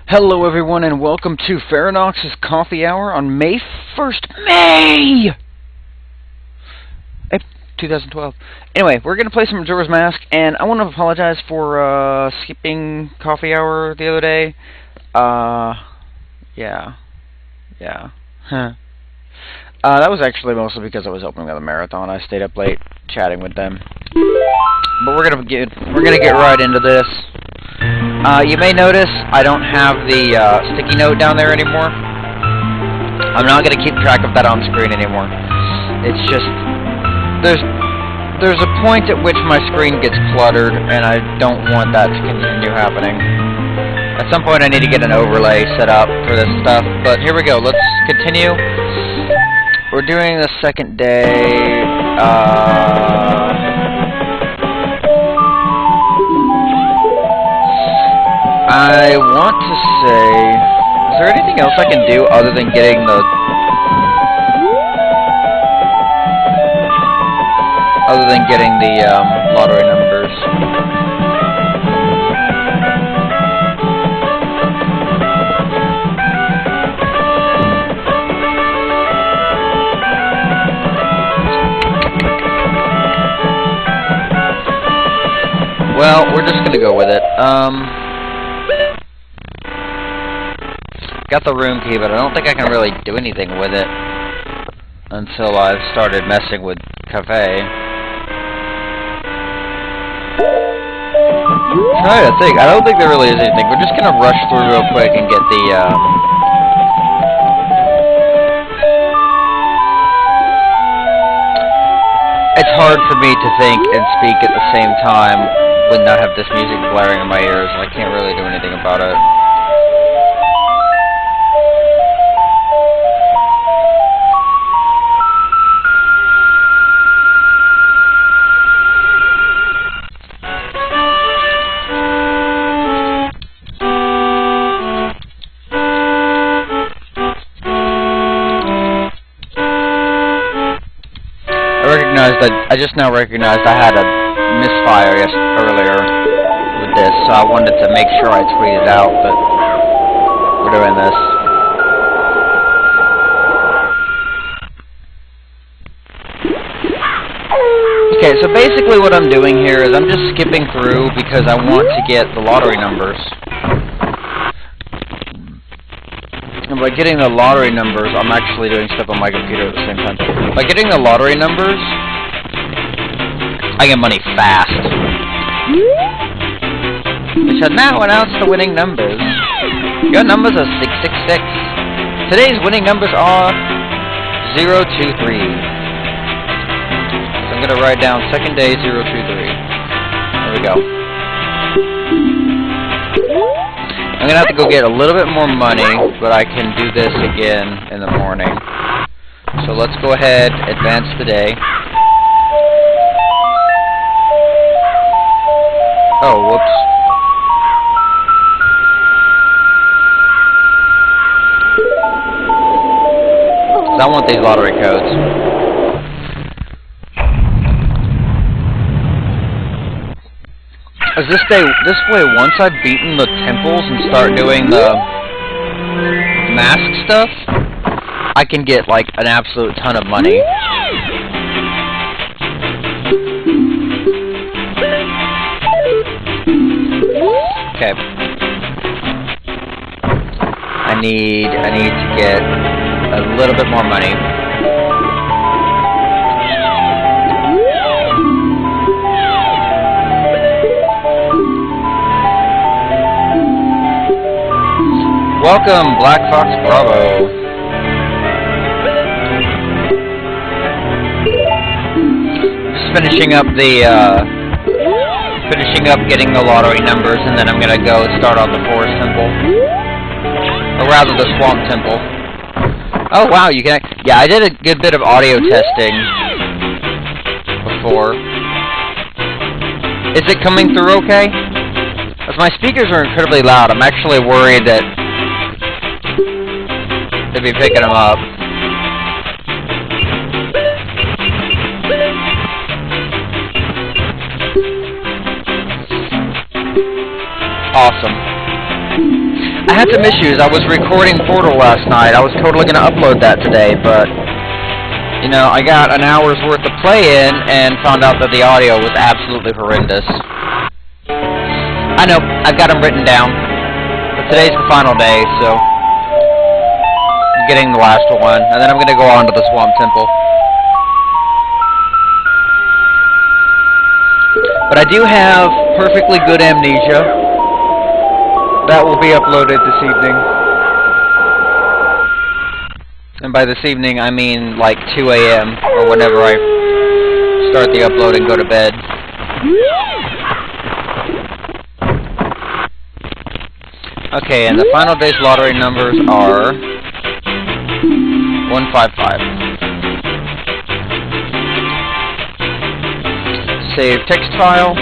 Hello everyone and welcome to Farronox's Coffee Hour on May 1st. May! 2012. Anyway, we're going to play some Majora's Mask, and I want to apologize for skipping Coffee Hour the other day. Yeah. That was actually mostly because I was opening up a marathon. I stayed up late chatting with them. But we're gonna get right into this. You may notice I don't have the sticky note down there anymore. I'm not going to keep track of that on screen anymore. It's just there's a point at which my screen gets cluttered, and I don't want that to continue happening. At some point I need to get an overlay set up for this stuff, but here we go. Let's continue. We're doing the second day. I want to say, is there anything else I can do other than getting the lottery numbers? Well, we're just gonna go with it. Got the room key, but I don't think I can really do anything with it until I've started messing with Cafe. Trying to think. I don't think there really is anything. We're just gonna rush through real quick and get the It's hard for me to think and speak at the same time when I have this music blaring in my ears, and I can't really do anything about it. I just now recognized I had a misfire earlier with this, so I wanted to make sure I tweeted out that we're doing this. Okay, so basically what I'm doing here is I'm just skipping through because I want to get the lottery numbers. And by getting the lottery numbers, I'm actually doing stuff on my computer at the same time. By getting the lottery numbers, I get money fast. They said, now announce the winning numbers. Your numbers are 666. Today's winning numbers are 023. So I'm going to write down second day 023. There we go. I'm going to have to go get a little bit more money, but I can do this again in the morning. So let's go ahead, advance the day. Oh, whoops. I want these lottery codes. Is this way, once I've beaten the temples and start doing the mask stuff, I can get, like, an absolute ton of money. Okay. I need to get a little bit more money. Welcome, Black Fox Bravo. Just finishing up getting the lottery numbers, and then I'm gonna go start on the Forest Temple, or rather the Swamp Temple. Oh wow, you can. Yeah, I did a good bit of audio testing before. Is it coming through okay? As my speakers are incredibly loud, I'm actually worried that they'll be picking them up. Awesome. I had some issues. I was recording Portal last night. I was totally going to upload that today, but, you know, I got an hour's worth of play in and found out that the audio was absolutely horrendous. I know, I've got them written down. But today's the final day, so I'm getting the last one, and then I'm going to go on to the Swamp Temple. But I do have perfectly good amnesia. That will be uploaded this evening. And by this evening, I mean like 2 AM, or whenever I start the upload and go to bed. Okay, and the final day's lottery numbers are 155. Save text file.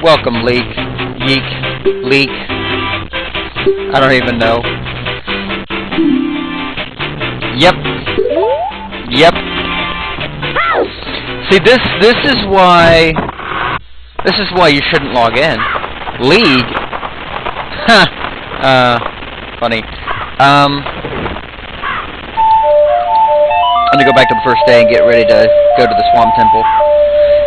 Welcome, leak. Yeek. Leak. I don't even know. Yep. Yep. See, this is why you shouldn't log in. League. Huh. Funny. I'm gonna go back to the first day and get ready to go to the Swamp Temple.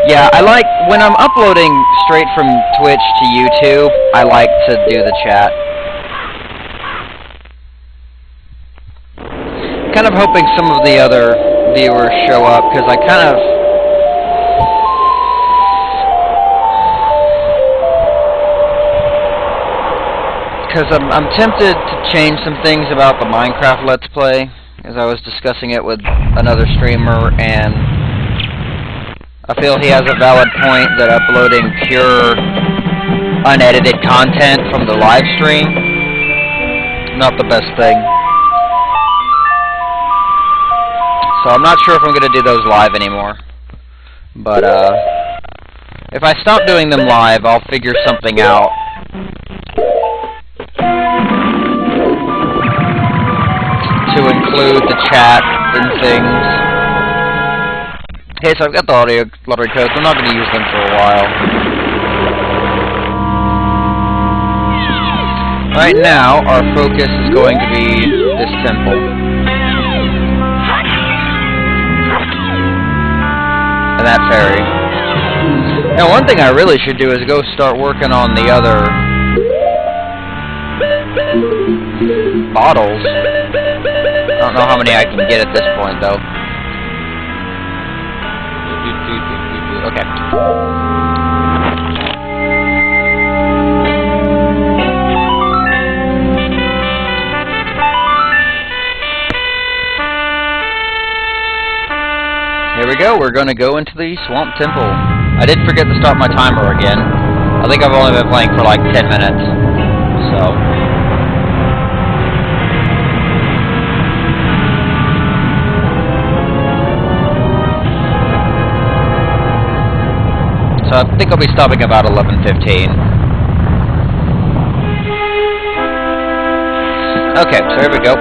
Yeah, I like, when I'm uploading straight from Twitch to YouTube, I like to do the chat. Kind of hoping some of the other viewers show up, because I kind of... Because I'm tempted to change some things about the Minecraft Let's Play, as I was discussing it with another streamer, and I feel he has a valid point that uploading pure, unedited content from the live stream, not the best thing. So I'm not sure if I'm going to do those live anymore. But, if I stop doing them live, I'll figure something out. To include the chat and things. Okay, so I've got the audio lottery codes. I'm not going to use them for a while. Right now, our focus is going to be this temple. And that fairy. Now, one thing I really should do is go start working on the other bottles. I don't know how many I can get at this point, though. Okay. Here we go. We're going to go into the Swamp Temple. I did forget to start my timer again. I think I've only been playing for like 10 minutes. So... So I think I'll be stopping about 11:15. Okay, so here we go.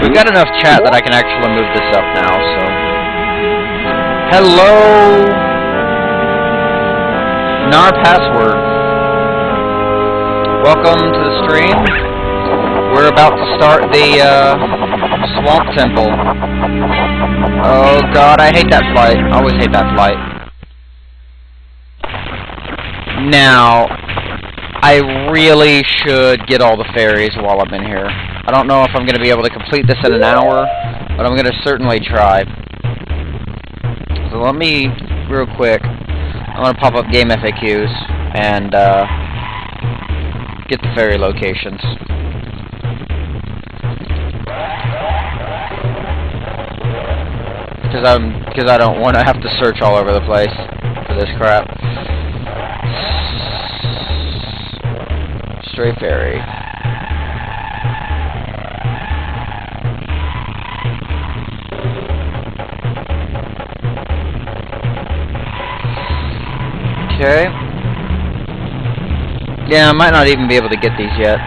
We've got enough chat that I can actually move this up now, so... Hello! Nar Password. Welcome to the stream. We're about to start the, Swamp Temple. Oh god, I hate that flight. I always hate that flight. Now, I really should get all the fairies while I'm in here. I don't know if I'm going to be able to complete this in an hour, but I'm going to certainly try. So let me, real quick, I'm going to pop up game FAQs and get the fairy locations. Because I don't want to have to search all over the place for this crap. Stray fairy. Okay. Yeah, I might not even be able to get these yet.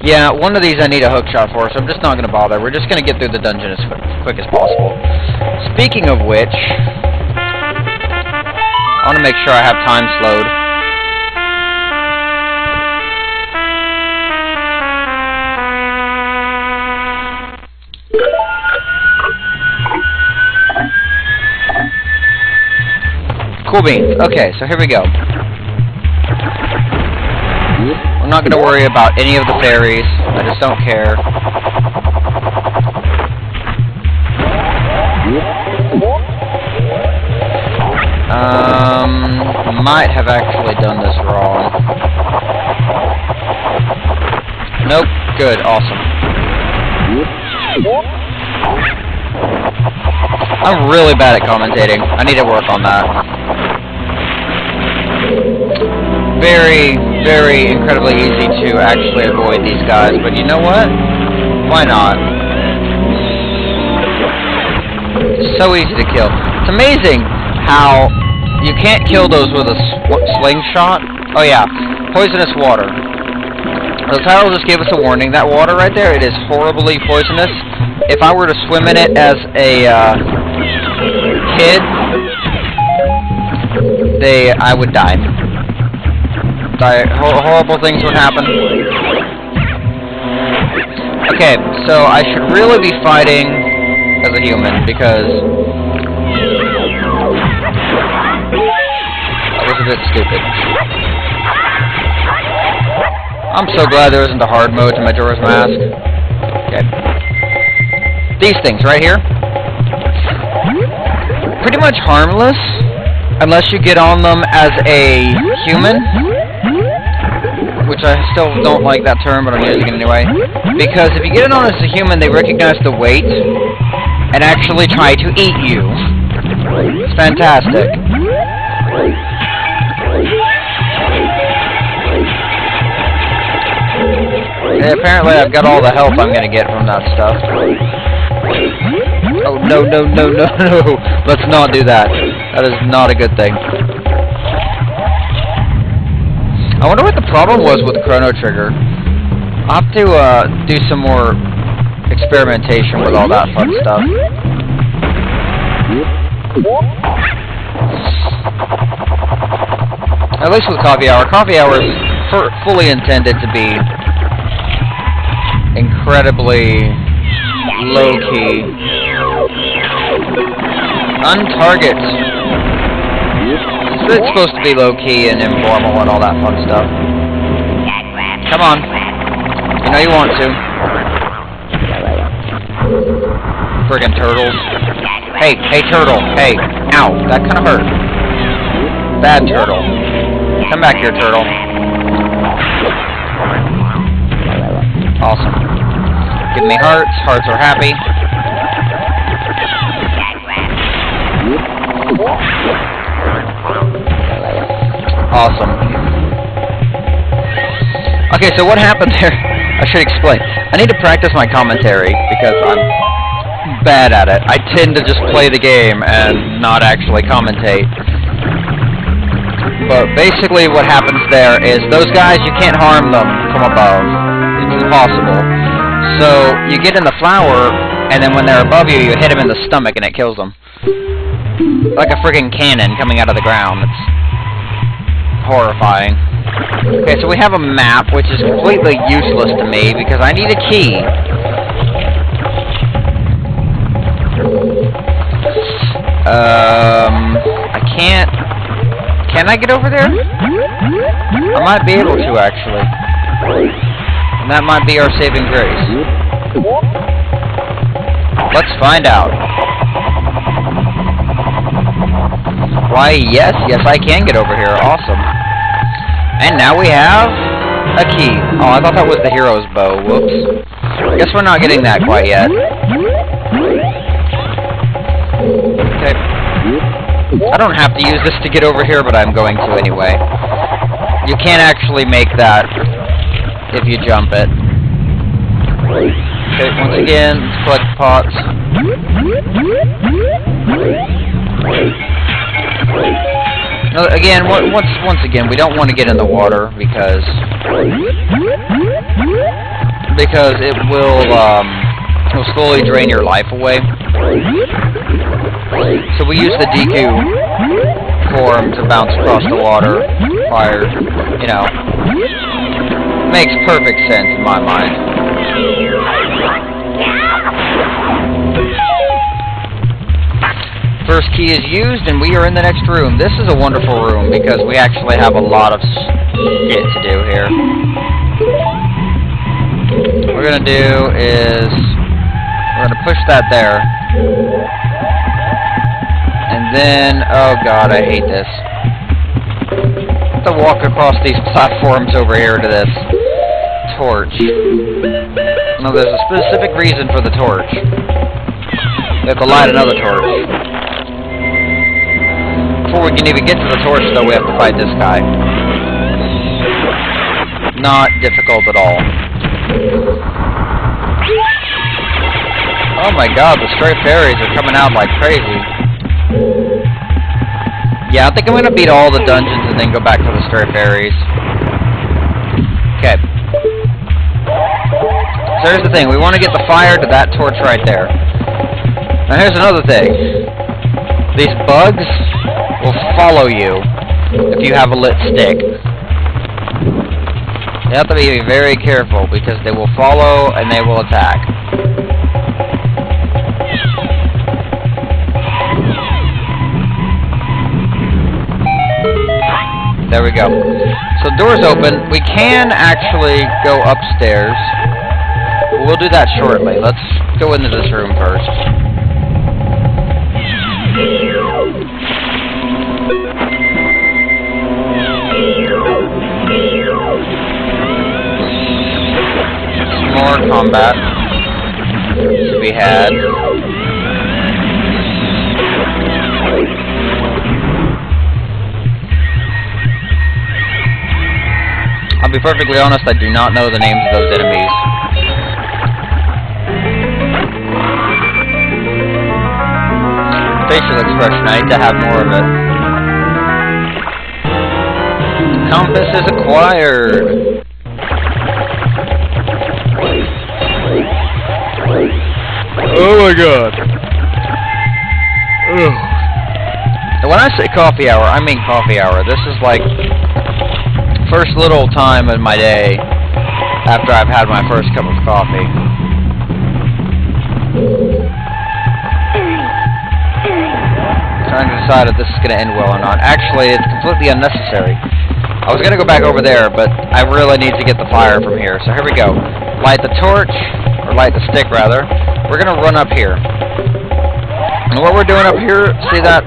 Yeah, one of these I need a hookshot for, so I'm just not going to bother. We're just going to get through the dungeon as quick as possible. Speaking of which... want to make sure I have time slowed. Cool beans. Okay, so here we go. I'm not going to worry about any of the fairies. I just don't care. Might have actually done this wrong. Nope. Good. Awesome. I'm really bad at commentating. I need to work on that. Very, very incredibly easy to actually avoid these guys, but you know what? Why not? So easy to kill. It's amazing how you can't kill those with a slingshot. Oh yeah, poisonous water. The title just gave us a warning. That water right there, it is horribly poisonous. If I were to swim in it as a kid, I would die. Horrible things would happen. Okay, so I should really be fighting as a human, because that was a bit stupid. I'm so glad there isn't a hard mode to Majora's Mask. Okay. These things right here, pretty much harmless, unless you get on them as a human, which I still don't like that term, but I'm using it anyway. Because if you get it on as a human, they recognize the weight and actually try to eat you. It's fantastic. And apparently I've got all the help I'm gonna get from that stuff. Oh, no, no, no, no, no. Let's not do that. That is not a good thing. I wonder what the problem was with Chrono Trigger. I'll have to do some more experimentation with all that fun stuff. At least with Coffee Hour. Coffee Hour is fully intended to be incredibly low-key. Untarget. It's supposed to be low-key and informal and all that fun stuff. Come on. You know you want to. Friggin' turtles. Hey, hey turtle. Hey. Ow. That kinda hurt. Bad turtle. Come back here, turtle. Awesome. Give me hearts. Hearts are happy. Awesome. Okay, so what happened there? I should explain. I need to practice my commentary because I'm bad at it. I tend to just play the game and not actually commentate. But basically what happens there is those guys, you can't harm them from above. It's impossible. So you get in the flower, and then when they're above you, you hit them in the stomach and it kills them. Like a friggin' cannon coming out of the ground. It's horrifying. Okay, so we have a map, which is completely useless to me because I need a key. I can't. Can I get over there? I might be able to, actually. And that might be our saving grace. Let's find out. Why, yes, I can get over here. Awesome. And now we have a key. Oh, I thought that was the hero's bow. Whoops. Guess we're not getting that quite yet. Okay. I don't have to use this to get over here, but I'm going to anyway. You can't actually make that if you jump it. Okay, once again, let's collect pots. Again, once again, we don't want to get in the water because it will slowly drain your life away. So we use the DQ platform to bounce across the water. Fire, you know. Makes perfect sense in my mind. First key is used, and we are in the next room. This is a wonderful room because we actually have a lot of shit to do here. What we're gonna do is we're gonna push that there, and then oh god, I hate this. I have to walk across these platforms over here to this torch. No, there's a specific reason for the torch. We have to light another torch. Before we can even get to the torch, though, we have to fight this guy. Not difficult at all. Oh my god, the stray fairies are coming out like crazy. Yeah, I think I'm gonna beat all the dungeons and then go back to the stray fairies. Okay. So here's the thing, we want to get the fire to that torch right there. Now here's another thing. These bugs will follow you if you have a lit stick. You have to be very careful because they will follow and they will attack. There we go. So door's open. We can actually go upstairs. We'll do that shortly. Let's go into this room first. Some more combat to be had. I'll be perfectly honest, I do not know the names of those enemies. Facial expression, I need to have more of it. Compass is acquired. Oh my god. Ugh. And when I say coffee hour, I mean coffee hour. This is like first little time in my day after I've had my first cup of coffee. Trying to decide if this is going to end well or not. Actually, it's completely unnecessary. I was going to go back over there, but I really need to get the fire from here. So here we go. Light the torch, or light the stick rather. We're going to run up here. And what we're doing up here, see that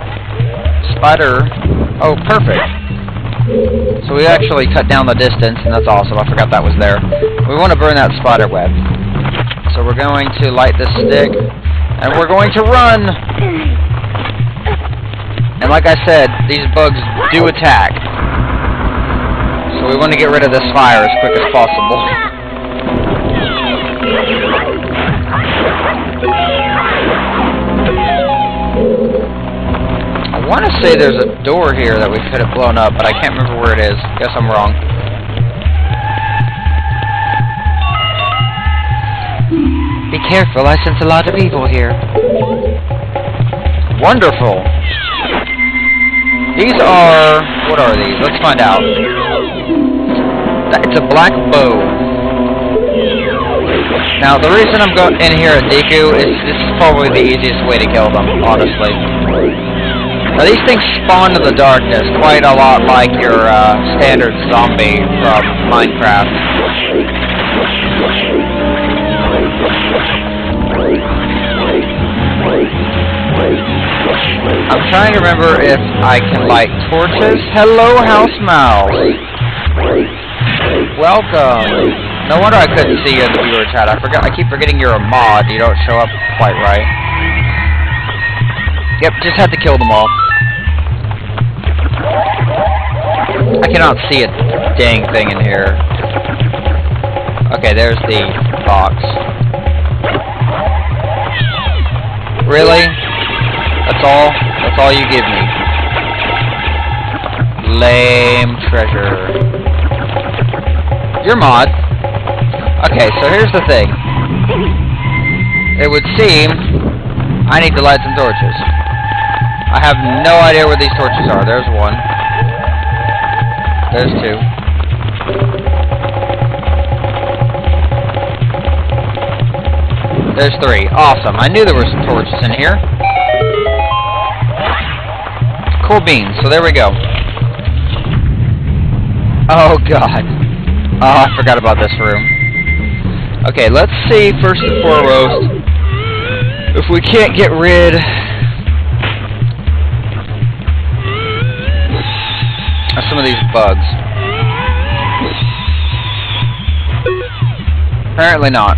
spider? Oh, perfect. So we actually cut down the distance, and that's awesome. I forgot that was there. We want to burn that spider web. So we're going to light this stick, and we're going to run! And like I said, these bugs do attack. So we want to get rid of this fire as quick as possible. I want to say there's a door here that we could have blown up, but I can't remember where it is. Guess I'm wrong. Be careful, I sense a lot of evil here. Wonderful. These are... what are these? Let's find out. It's a black bow. Now, the reason I'm going in here at Deku is this is probably the easiest way to kill them, honestly. Now, these things spawn in the darkness, quite a lot like your standard zombie from Minecraft. I'm trying to remember if I can light torches. Hello, house mouse. Welcome. No wonder I couldn't see you in the viewer chat. I keep forgetting you're a mod. You don't show up quite right. Yep, just had to kill them all. I cannot see a dang thing in here. Okay, there's the box. Really? That's all? That's all you give me? Lame treasure. You're mod. Okay, so here's the thing. It would seem I need to light some torches. I have no idea where these torches are. There's one. There's two. There's three. Awesome. I knew there were some torches in here. Cool beans. So there we go. Oh, God. Oh, I forgot about this room. Okay, let's see, first and foremost, if we can't get rid of some of these bugs. Apparently not.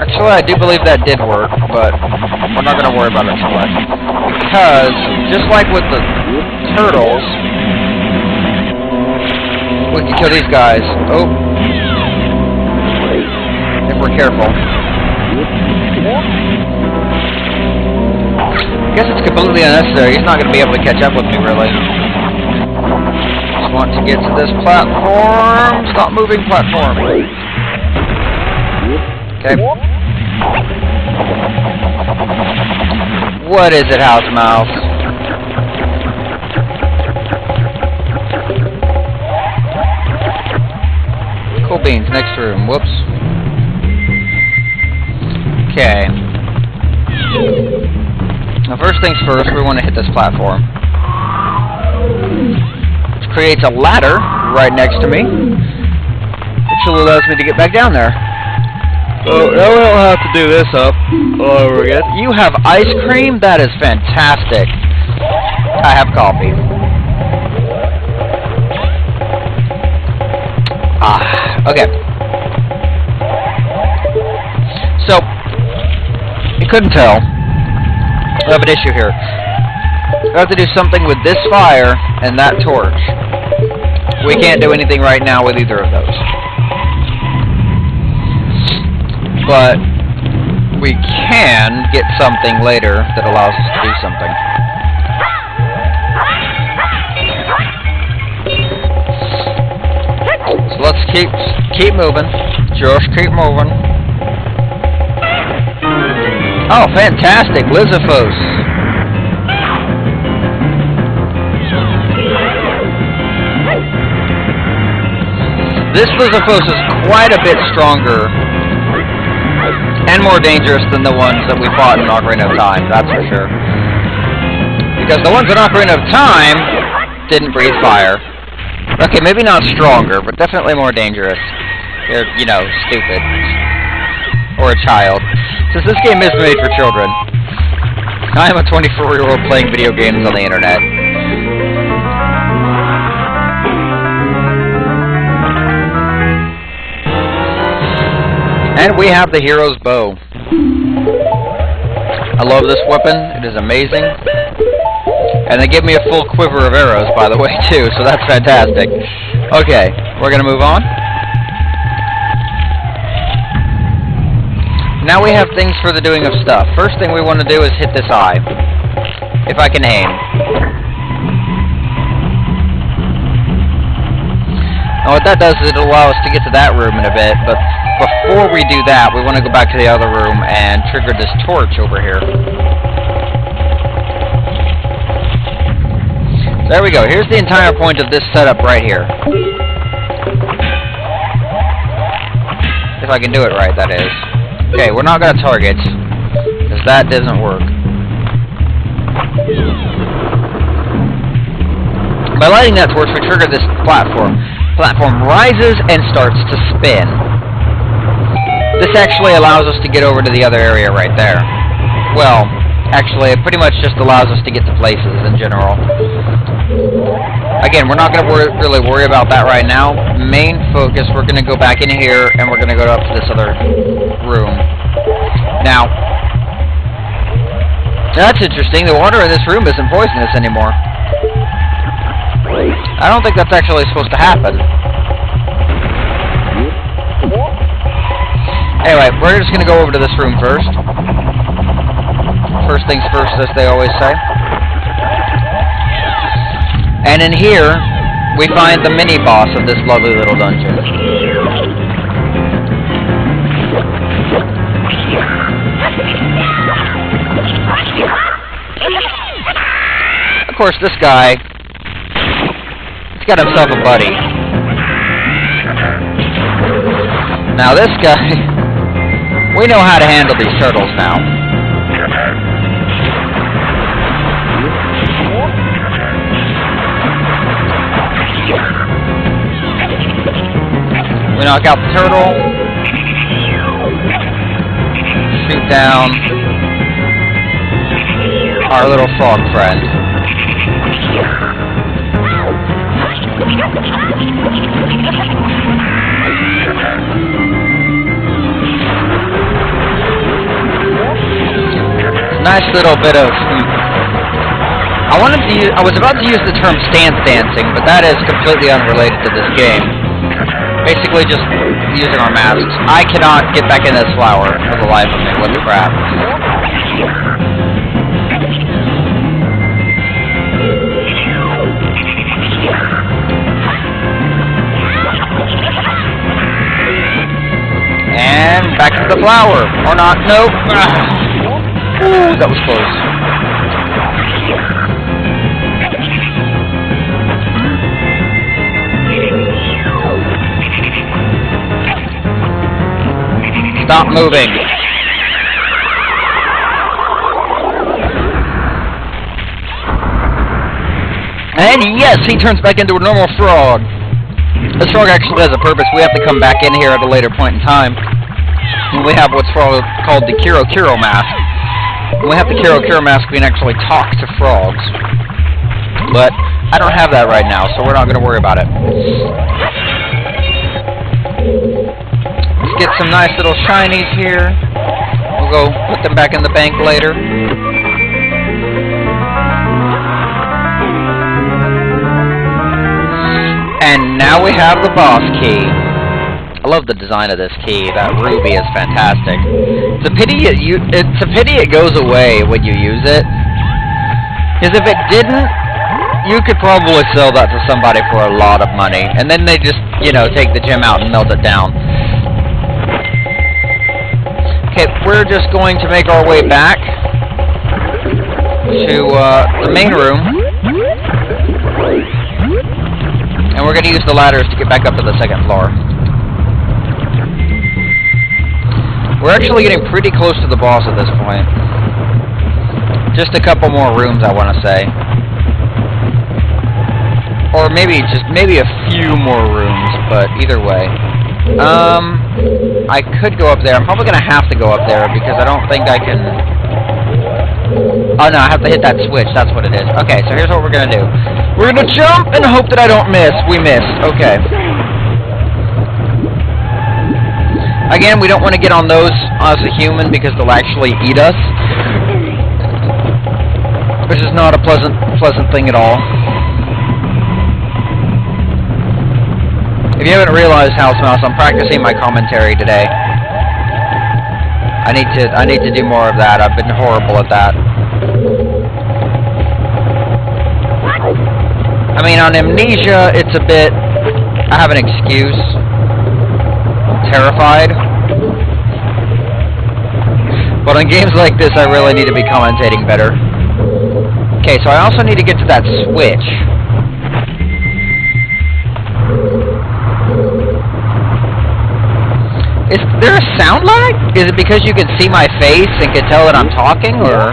Actually, I do believe that did work, but we're not going to worry about it too much. Because, just like with the turtles, we can kill these guys. Oh. If we're careful. I guess it's completely unnecessary. He's not going to be able to catch up with me, really. Just want to get to this platform. Stop moving, platform. Okay. What is it, House Mouse? Cool beans, next room. Whoops. Okay. Now, first things first, we want to hit this platform. Which creates a ladder right next to me, which allows me to get back down there. Oh, now we don't have to do this up all over again. You have ice cream? That is fantastic. I have coffee. Okay. So, you couldn't tell. We have an issue here. We have to do something with this fire and that torch. We can't do anything right now with either of those. But we can get something later that allows us to do something. So let's keep moving. Just keep moving. Oh, fantastic! Lizzophos. This Lizzophos is quite a bit stronger and more dangerous than the ones that we fought in Ocarina of Time, that's for sure. Because the ones in Ocarina of Time didn't breathe fire. Okay, maybe not stronger, but definitely more dangerous. They're, you know, stupid. Or a child. Since this game is made for children, I am a 24-year-old playing video games on the internet. And we have the hero's bow. I love this weapon. It is amazing. And they give me a full quiver of arrows, by the way, too, so that's fantastic. Okay, we're going to move on. Now we have things for the doing of stuff. First thing we want to do is hit this eye. If I can aim. Now what that does is it'll allow us to get to that room in a bit, but before we do that, we want to go back to the other room and trigger this torch over here. There we go. Here's the entire point of this setup right here. If I can do it right, that is. Okay, we're not going to target, because that doesn't work. By lighting that torch, we trigger this platform. Platform rises and starts to spin. This actually allows us to get over to the other area right there. Well, actually, it pretty much just allows us to get to places in general. Again, we're not going to really worry about that right now. Main focus, we're going to go back in here, and we're going to go up to this other room. Now, that's interesting. The water in this room isn't poisonous anymore. I don't think that's actually supposed to happen. Anyway, we're just going to go over to this room first. First things first, as they always say. And in here, we find the mini-boss of this lovely little dungeon. of course, this guy, he's got himself a buddy. Now this guy, we know how to handle these turtles now. We knock out the turtle. Shoot down our little frog friend. Nice little bit of... I was about to use the term stance dancing, but that is completely unrelated to this game. Basically just using our masks. I cannot get back in this flower for the life of me. What the crap. And back to the flower. Or not. Nope. Ooh, that was close. Stop moving. And yes, he turns back into a normal frog. This frog actually has a purpose. We have to come back in here at a later point in time. And we have what's called the Kiro mask. When we have the Kiro mask, we can actually talk to frogs. But I don't have that right now, so we're not going to worry about it. Let's get some nice little shinies here. We'll go put them back in the bank later. And now we have the boss key. I love the design of this key. That ruby is fantastic. It's a pity it goes away when you use it. Because if it didn't, you could probably sell that to somebody for a lot of money. And then they just, you know, take the gem out and melt it down. Okay, we're just going to make our way back to the main room. And we're going to use the ladders to get back up to the second floor. We're actually getting pretty close to the boss at this point. Just a couple more rooms, I want to say. Or maybe a few more rooms, but either way. I could go up there. I'm probably going to have to go up there because I don't think I can... Oh no, I have to hit that switch. That's what it is. Okay, so here's what we're going to do. We're going to jump and hope that I don't miss. We missed. Okay. Again, we don't want to get on those as a human because they'll actually eat us. Which is not a pleasant thing at all. If you haven't realized, House Mouse, I'm practicing my commentary today. I need to do more of that. I've been horrible at that. I mean, on Amnesia, it's a bit... I have an excuse. I'm terrified. But on games like this, I really need to be commentating better. Okay, so I also need to get to that switch. Is there a sound lag? Is it because you can see my face and can tell that I'm talking, or...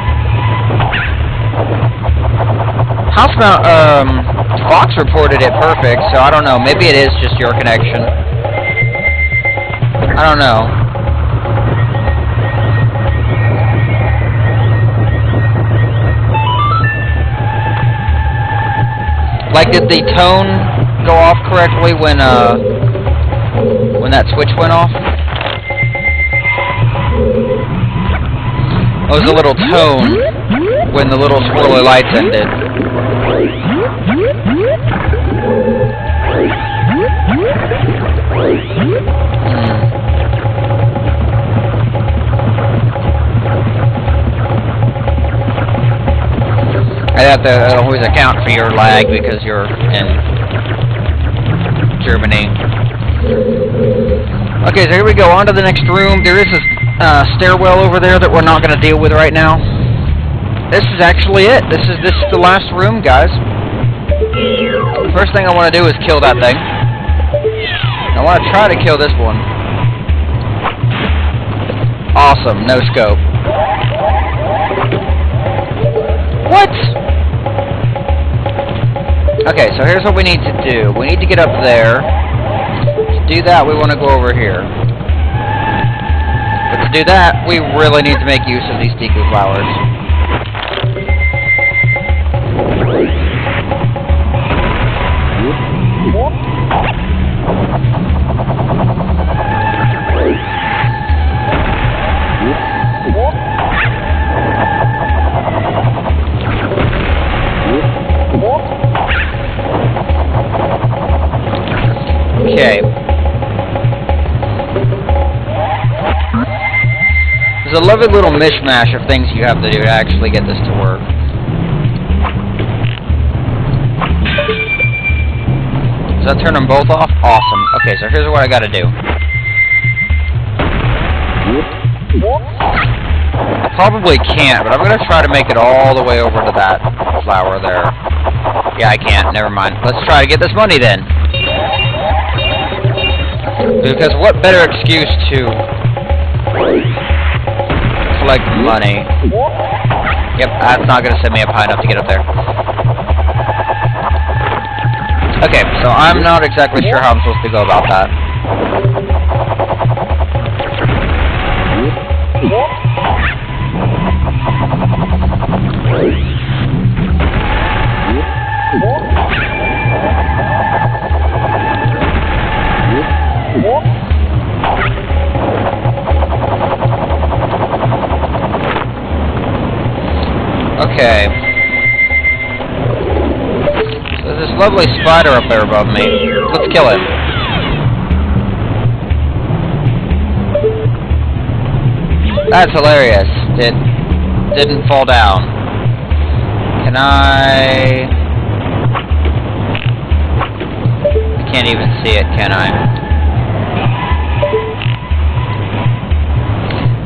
Fox reported it perfect, so I don't know. Maybe it is just your connection. I don't know. Like, did the tone go off correctly when that switch went off? It was a little tone when the little swirly lights ended. I have to always account for your lag because you're in Germany. Okay, so here we go, on to the next room. There is a stairwell over there that we're not going to deal with right now. this is actually it. This is the last room, guys. First thing I want to do is kill that thing. I want to try to kill this one. Awesome, no scope. What? Okay, so here's what we need to do. We need to get up there. To do that, we want to go over here. But to do that, we really need to make use of these Deku flowers. Okay. There's a lovely little mishmash of things you have to do to actually get this to work. Does that turn them both off? Awesome. Okay, so here's what I gotta do. I probably can't, but I'm gonna try to make it all the way over to that flower there. Yeah, I can't. Never mind. Let's try to get this money then. Because what better excuse to collect money? Yep, that's not gonna set me up high enough to get up there. Okay, so I'm not exactly sure how I'm supposed to go about that. Okay. So there's this lovely spider up there above me. Let's kill him. That's hilarious. It didn't fall down. Can I can't even see it, can I?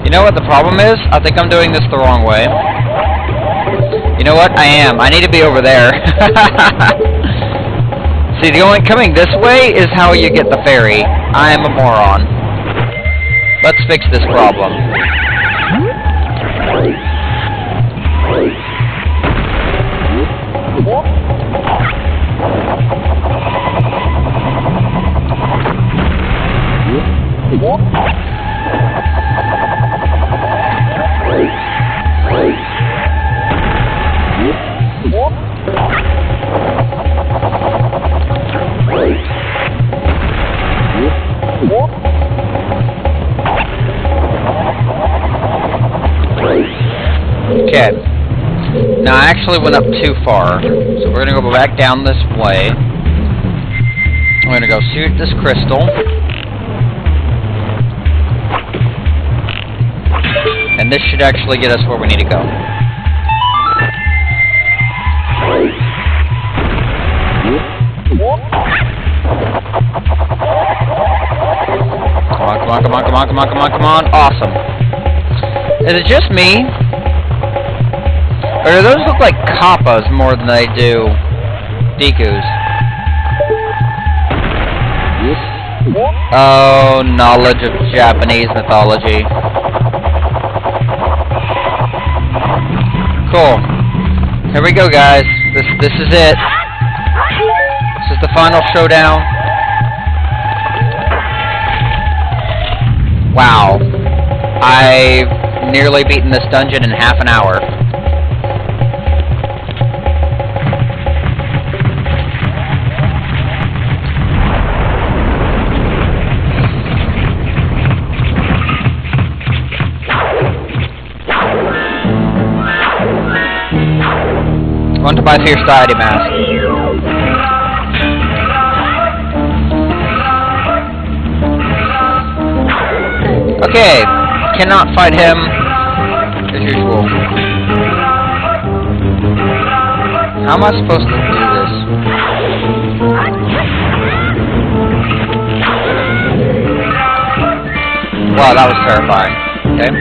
You know what the problem is? I think I'm doing this the wrong way. You know what? I am. I need to be over there. See, the only coming this way is how you get the ferry. I am a moron. Let's fix this problem. Okay. Now I actually went up too far, so we're gonna go back down this way. I'm gonna go shoot this crystal. And this should actually get us where we need to go. Come on, come on, come on, come on, come on, come on, come on. Awesome. Is it just me? Or do those look like kappas more than they do Dekus? Oh, knowledge of Japanese mythology. Cool. Here we go, guys. This is it. This is the final showdown. Wow. I've nearly beaten this dungeon in half an hour. I want to buy Fierce Society mask. Okay, cannot fight him as usual. How am I supposed to do this? Wow, that was terrifying. Okay.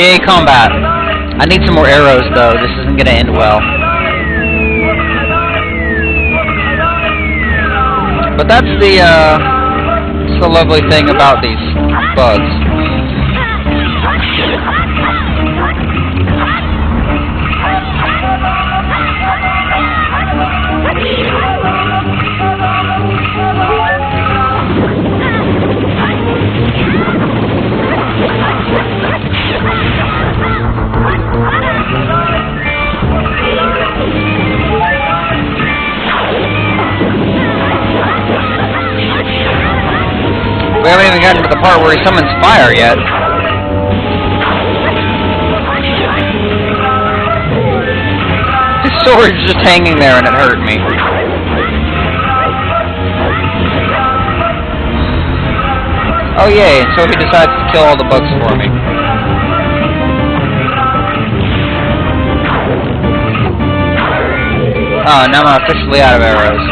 Yay, combat. I need some more arrows, though. This isn't gonna end well. But that's the lovely thing about these bugs. We haven't even gotten to the part where he summons fire yet. His sword's just hanging there and it hurt me. Oh yay, so he decides to kill all the bugs for me. Oh, now I'm officially out of arrows.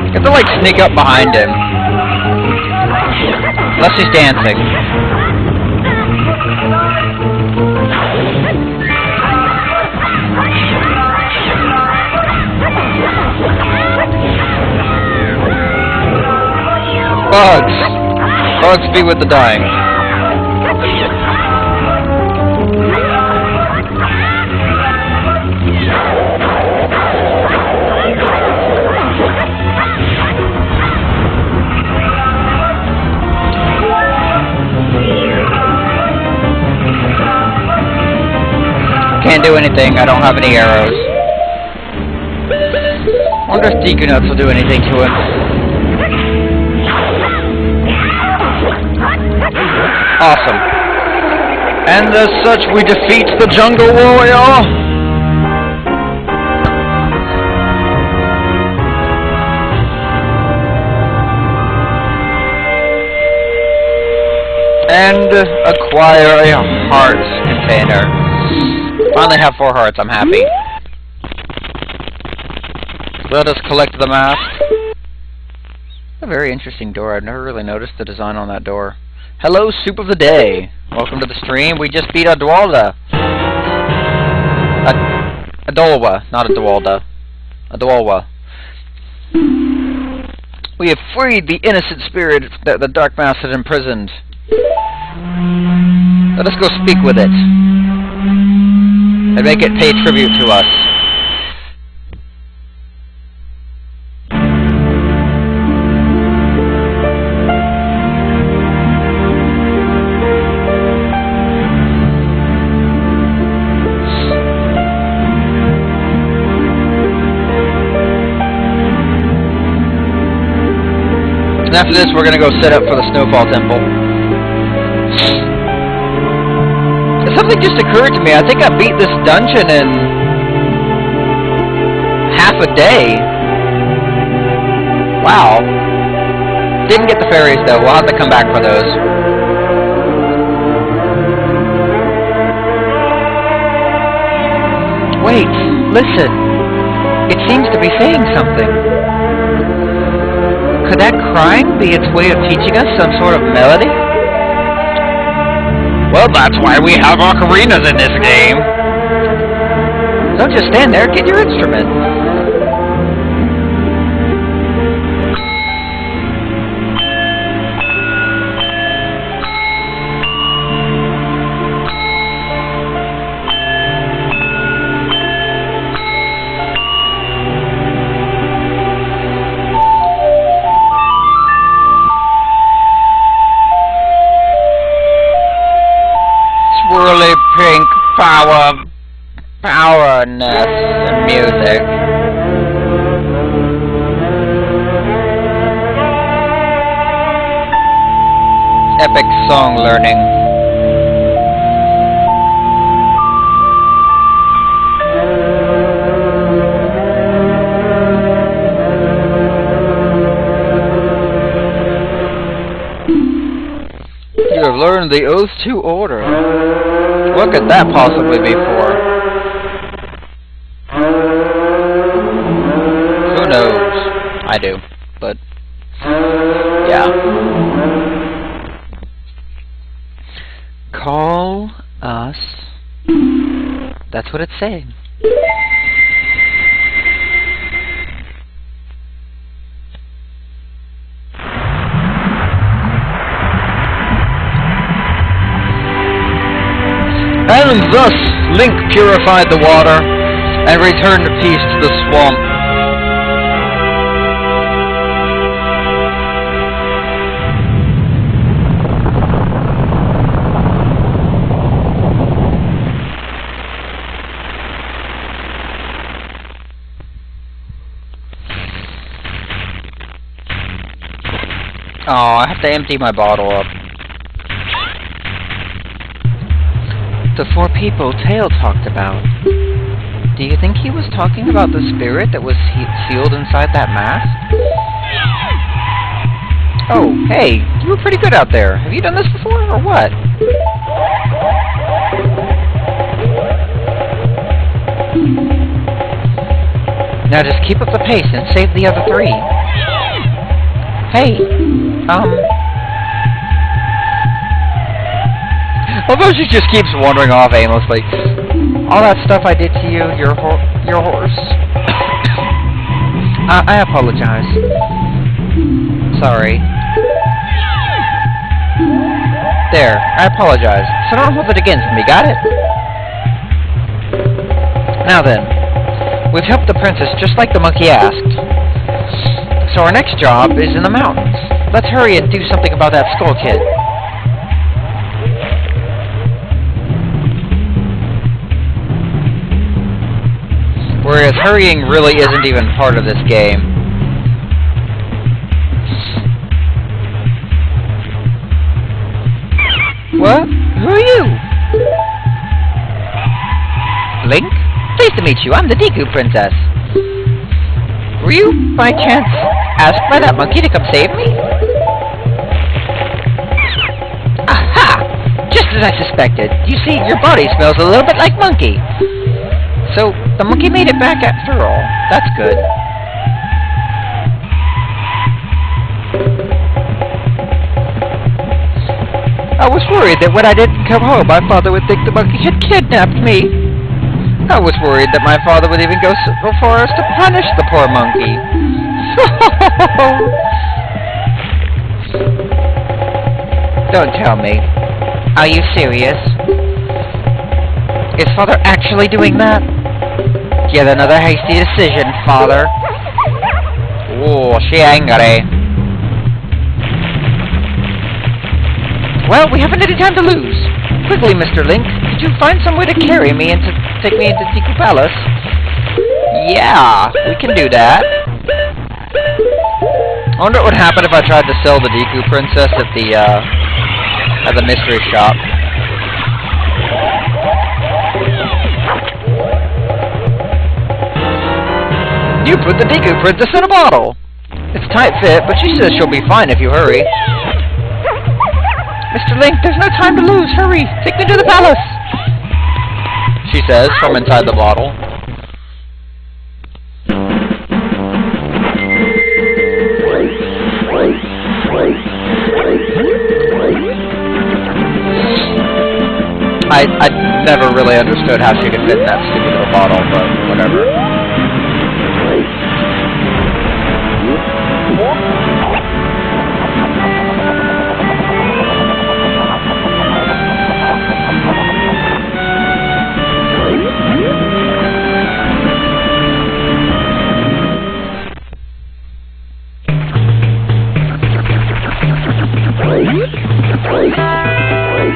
You have to, like, sneak up behind him. Unless he's dancing. Bugs! Bugs be with the dying. Can't do anything, I don't have any arrows. I wonder if Deku Nuts will do anything to him. Awesome. And as such, we defeat the Jungle Warrior! And acquire a hearts container. Finally have 4 hearts, I'm happy. Let us collect the mask. A very interesting door. I've never really noticed the design on that door. Hello, Soup of the Day. Welcome to the stream. We just beat a Dwalda. A Dolwa, not a Dwalda. A Dwalwa. We have freed the innocent spirit that the Dark Mask had imprisoned. Let us go speak with it. And make it pay tribute to us. And after this, we're gonna go set up for the Snowfall Temple. Something just occurred to me. I think I beat this dungeon in half a day. Wow. Didn't get the fairies though. We'll have to come back for those. Wait, listen. It seems to be saying something. Could that crying be its way of teaching us some sort of melody? Well, that's why we have ocarinas in this game. Don't just stand there, get your instrument. Swirly pink powerness and music. Epic song learning. have learned the Oath to Order. What could that possibly be for? Who knows? I do, but yeah. Call us. That's what it's saying. And thus, Link purified the water and returned peace to the swamp. Oh, I have to empty my bottle up. The 4 people Tail talked about. Do you think he was talking about the spirit that was sealed inside that mask? Oh, hey, you were pretty good out there. Have you done this before, or what? Now just keep up the pace and save the other 3. Hey, although she just keeps wandering off aimlessly. All that stuff I did to you, your horse. I apologize. Sorry. There, I apologize. So don't hold it against me, got it? Now then, we've helped the princess just like the monkey asked. So our next job is in the mountains. Let's hurry and do something about that skull kid. Whereas hurrying really isn't even part of this game. What? Who are you? Link? Pleased to meet you. I'm the Deku Princess. Were you, by chance, asked by that monkey to come save me? Aha! Just as I suspected. You see, your body smells a little bit like monkey. So, the monkey made it back after all. That's good. I was worried that when I didn't come home, my father would think the monkey had kidnapped me. I was worried that my father would even go so far as to punish the poor monkey. Don't tell me. Are you serious? Is father actually doing that? Yet another hasty decision, father. Oh, she angry. Well, we haven't any time to lose. Quickly, Mr. Link, could you find some way to carry me and to take me into Deku Palace? Yeah, we can do that. I wonder what would happen if I tried to sell the Deku Princess at the mystery shop. You put the Deku Princess in a bottle. It's tight fit, but she says she'll be fine if you hurry. Mr. Link, there's no time to lose. Hurry, take me to the palace. She says from inside the bottle. I never really understood how she could fit in that stupid little bottle, but whatever.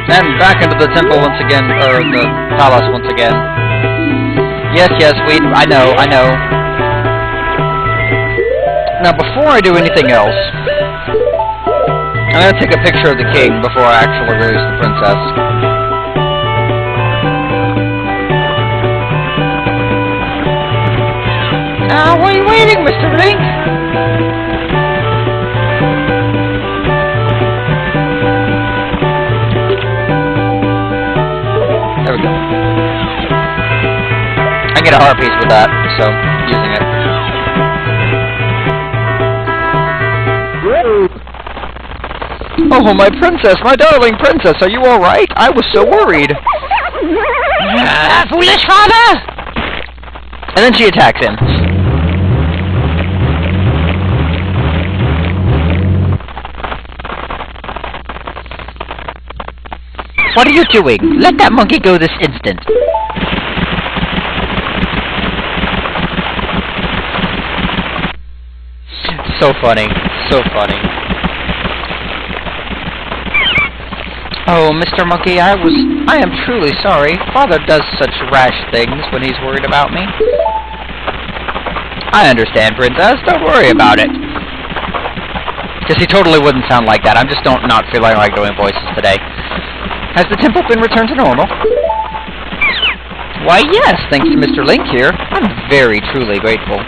And back into the temple once again, or the palace once again. Yes, I know. Now, before I do anything else, I'm gonna take a picture of the king before I actually release the princess. Why are you waiting, Mr. Link? There we go. I get a heart piece with that, so using it. Oh, my princess, my darling princess, are you alright? I was so worried. Foolish father! And then she attacks him. What are you doing? Let that monkey go this instant. So funny. So funny. Oh, Mr. Monkey, I am truly sorry. Father does such rash things when he's worried about me. I understand, Princess. Don't worry about it. Because he totally wouldn't sound like that. I'm just not feeling like doing voices today. Has the temple been returned to normal? Why, yes, thanks to Mr. Link here. I'm very, truly grateful.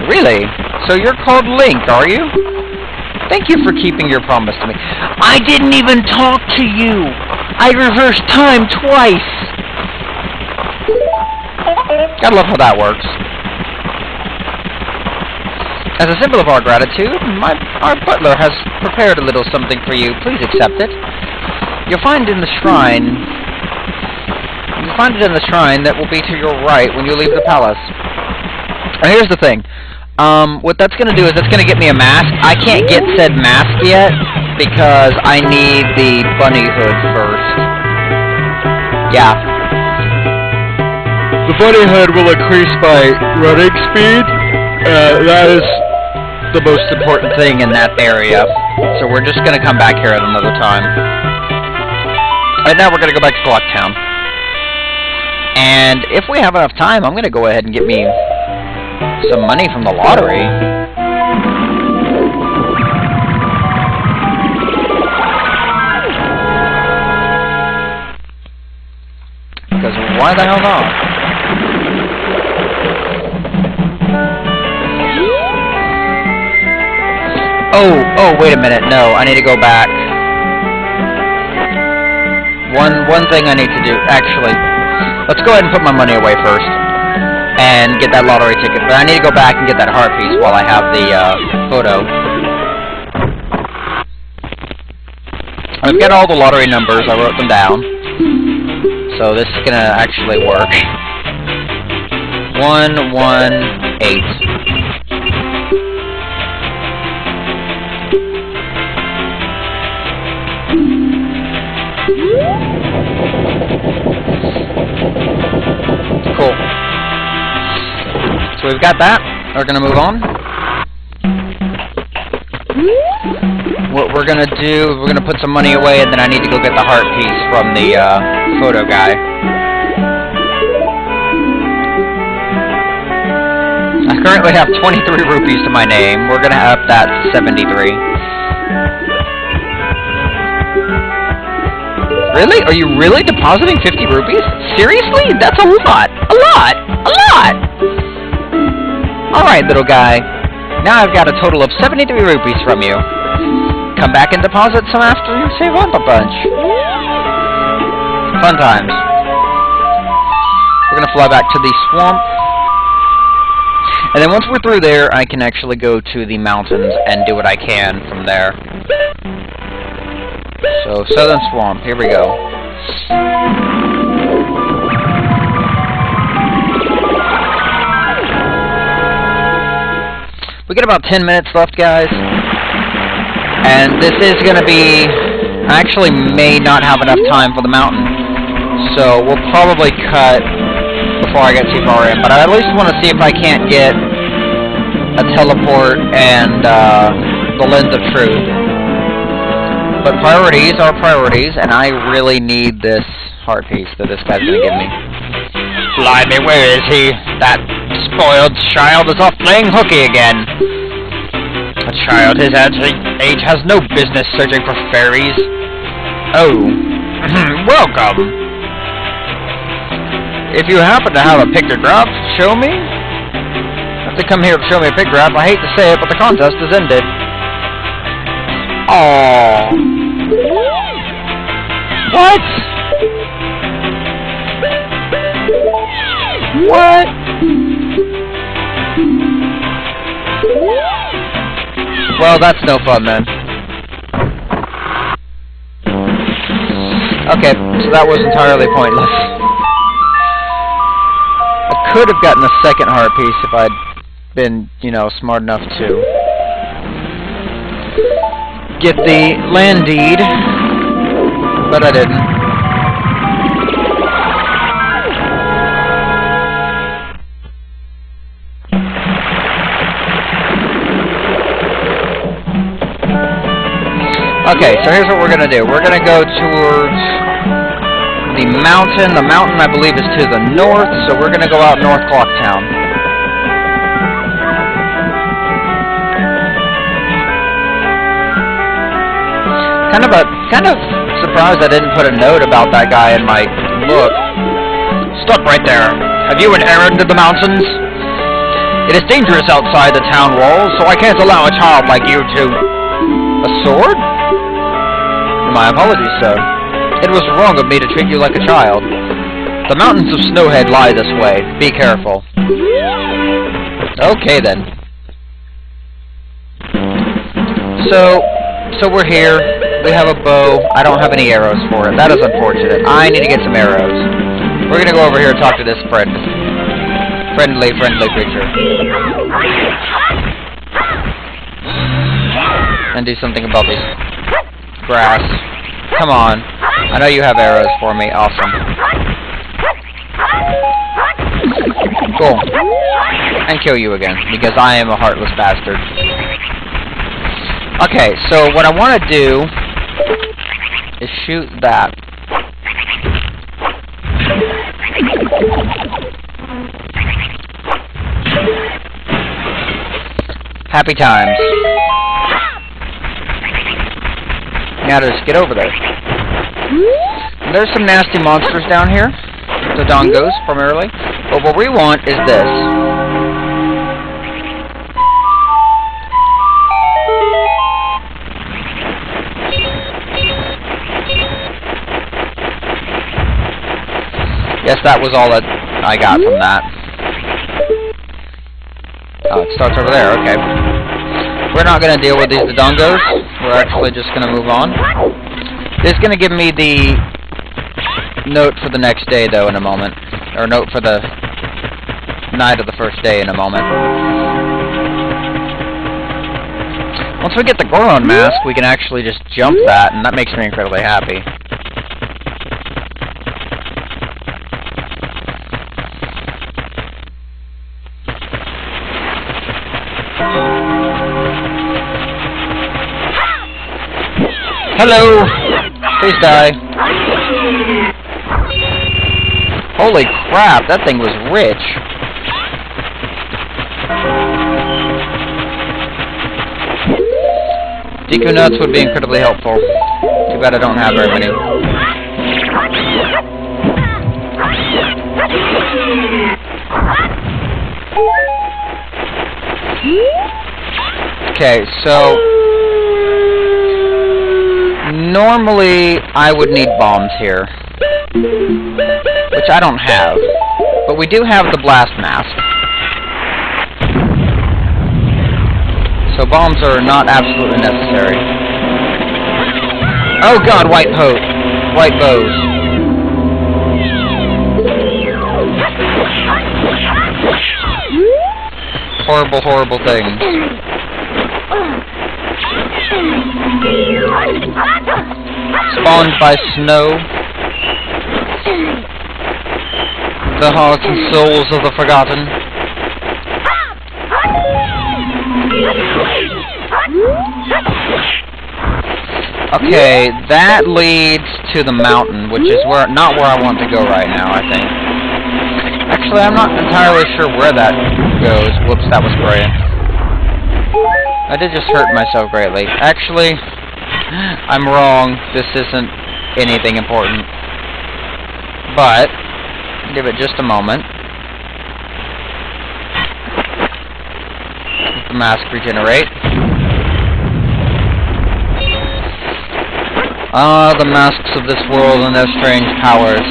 Really? So you're called Link, are you? Thank you for keeping your promise to me. I didn't even talk to you! I reversed time twice! Gotta love how that works. As a symbol of our gratitude, our butler has prepared a little something for you. Please accept it. You'll find it in the shrine that will be to your right when you leave the palace. Now here's the thing. What that's gonna do is it's gonna get me a mask. I can't get said mask yet because I need the bunny hood first. Yeah. The bunny hood will increase my running speed. That is the most important thing in that area. So we're just gonna come back here at another time. Right now we're gonna go back to Clocktown. And if we have enough time, I'm gonna go ahead and get me some money from the lottery. Because why the hell not? Oh, wait a minute. No, I need to go back. One thing I need to do, actually, let's go ahead and put my money away first and get that lottery ticket. But I need to go back and get that heart piece while I have the photo. I've got all the lottery numbers. I wrote them down. So this is gonna actually work. 118. Cool. So we've got that. We're gonna move on. What we're gonna do, we're gonna put some money away, and then I need to go get the heart piece from the photo guy. I currently have 23 rupees to my name. We're gonna up that to 73. Really? Are you really depositing 50 rupees? Seriously? That's a lot! A lot! A lot! Alright, little guy. Now I've got a total of 73 rupees from you. Come back and deposit some after you save up a bunch. Fun times. We're gonna fly back to the swamp. And then once we're through there, I can actually go to the mountains and do what I can from there. So, Southern Swamp, here we go. We got about 10 minutes left, guys. And this is going to be... I actually may not have enough time for the mountain. So, we'll probably cut before I get too far in. But I at least want to see if I can't get a teleport and the Lens of Truth. But priorities are priorities, and I really need this heart piece that this guy's gonna give me. Blimey, where is he? That spoiled child is off playing hooky again. A child his age has no business searching for fairies. Oh, welcome. If you happen to have a pictograph, show me. Have to come here to show me a pictograph. I hate to say it, but the contest is ended. Aww. What? What? Well, that's no fun then. Okay, so that was entirely pointless. I could have gotten a second heart piece if I'd been, you know, smart enough to get the land deed, but I didn't. Okay, so here's what we're gonna do. We're gonna go towards the mountain. The mountain, I believe, is to the north, so we're gonna go out North Clocktown. Kind of surprised I didn't put a note about that guy in my book. Stop right there. Have you an errand to the mountains? It is dangerous outside the town walls, so I can't allow a child like you to... A sword? My apologies, sir. It was wrong of me to treat you like a child. The mountains of Snowhead lie this way. Be careful. Okay, then. So we're here. We have a bow. I don't have any arrows for it. That is unfortunate. I need to get some arrows. We're gonna go over here and talk to this friendly creature. And do something about this grass. Come on. I know you have arrows for me. Awesome. Cool. And kill you again, because I am a heartless bastard. Okay, so what I want to do is shoot that. Happy times. Now to just get over there. There's some nasty monsters down here. The dongos, primarily. But what we want is this. Yes, that was all that I got from that. Oh, it starts over there, okay. We're not going to deal with these dongos. We're actually just going to move on. This is going to give me the note for the next day, though, in a moment. Or note for the night of the first day in a moment. Once we get the Goron mask, we can actually just jump that, and that makes me incredibly happy. Hello! Please die. Holy crap, that thing was rich. Deku nuts would be incredibly helpful. Too bad I don't have very many. Okay, so... normally, I would need bombs here. Which I don't have. But we do have the blast mask. So bombs are not absolutely necessary. Oh god, white bows. Horrible, horrible things. Spawned by snow. The hearts and souls of the forgotten. Okay, that leads to the mountain, which is not where I want to go right now, I think. Actually, I'm not entirely sure where that goes. Whoops, that was great. I did just hurt myself greatly. Actually, I'm wrong. This isn't anything important. But, give it just a moment. Let the mask regenerate. Ah, the masks of this world and their strange powers.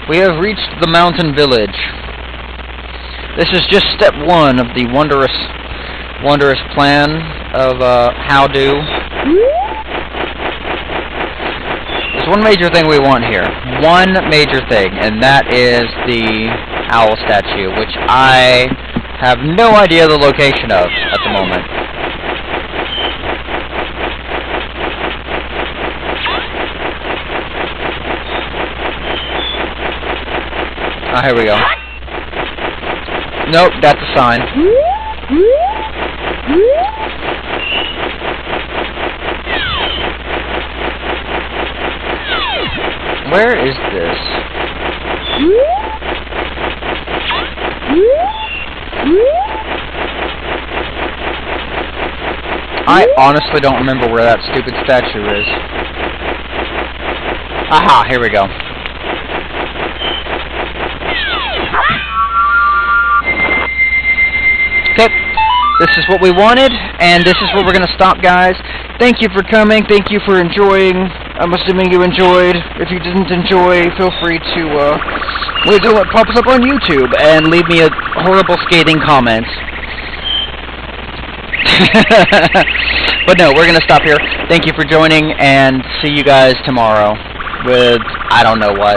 We have reached the mountain village. This is just step one of the wondrous plan of how-do. There's one major thing we want here. One major thing, and that is the owl statue, which I have no idea the location of at the moment. Ah, here we go. Nope, that's a sign. Where is this? I honestly don't remember where that stupid statue is. Aha, here we go. Okay, this is what we wanted, and this is where we're going to stop, guys. Thank you for coming, thank you for enjoying. I'm assuming you enjoyed. If you didn't enjoy, feel free to wait till it pops up on YouTube and leave me a horrible scathing comment. But no, we're going to stop here. Thank you for joining, and see you guys tomorrow with I don't know what.